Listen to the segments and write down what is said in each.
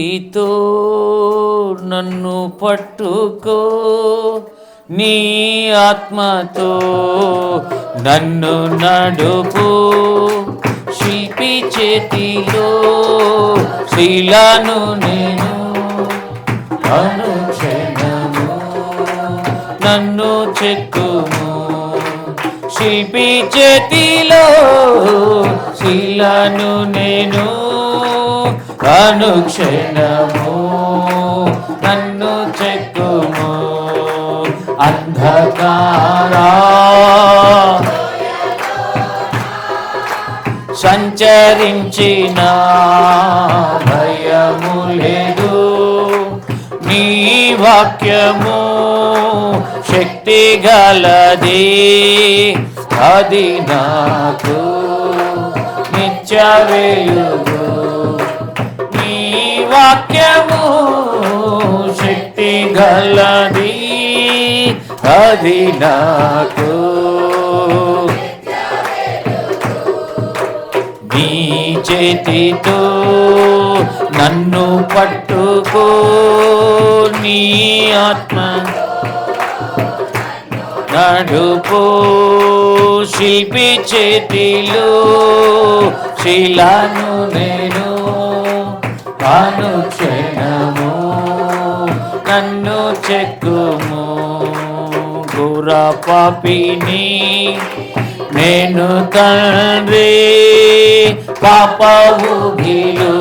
నీతో నన్ను పట్టుకో, నీ ఆత్మతో నన్ను నడుపు. శిల్పి చేతిలో శిలను నేను, అనుక్షణము నన్ను చెక్కుము. శిల్పి చేతిలో శిలను నేను, అనుక్షణము నన్ను చెక్కుము. అంధకారా సంచరించిన భయము లేదు, నీ వాక్యము శక్తి గలది. అది నాకు నిత్య వెలుగు, నీ వాక్యము శక్తి గలది. అది నాకు నీ చేతితో నన్ను పట్టుకో, నీ ఆత్మ నడుపు. శిల్పి చేతిలో శిలను నేను, అనుక్షణము నన్ను చెక్కుము. ఘోర పాపిని నేను తండ్రి, పాప ఊబిలో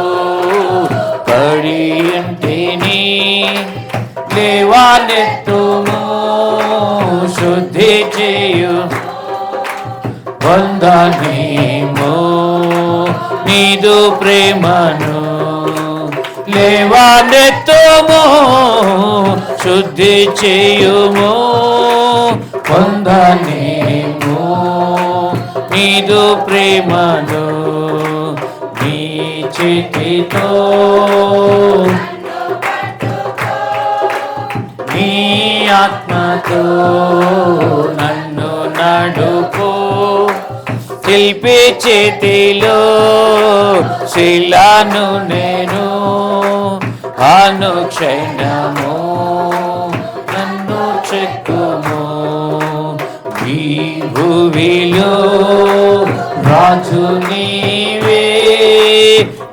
పడి ఉంటిని. లేవనెత్తుము, శుద్ధి చేయు పొందనేమో నీదు ప్రేమను. లేవనెత్తుము, శుద్ధి చేయుము, పొందనేమో నీదు ప్రేమను. నీ చేతితో నీ ఆత్మతో నన్ను నడుపు. శిల్పి చేతిలో శిలను నేను, అనుక్షణము నన్ను చెక్కుము. ఈ భూమిలో రాజు నీవే,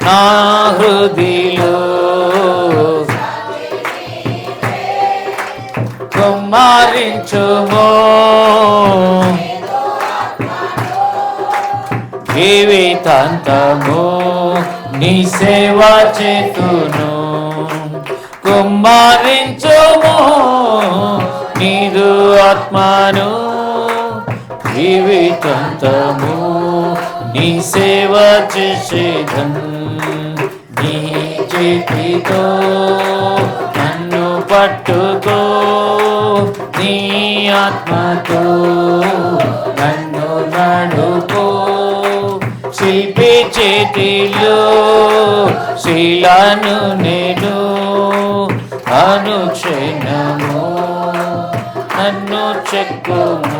నా హృదిలో కుమ్మరించుమో. జీవితాంతము నీ సేవ చేతును, కుమ్మరించుమో నీదు ఆత్మను. జీవితాంతము నీ సేవ చేసేదన్. నీ చేతితో నన్ను పట్టుకో, నీ ఆత్మతో నన్ను నడుపు. శిల్పి చేతిలో శిలను నేను, అనుక్షణము నన్ను చెక్కుము.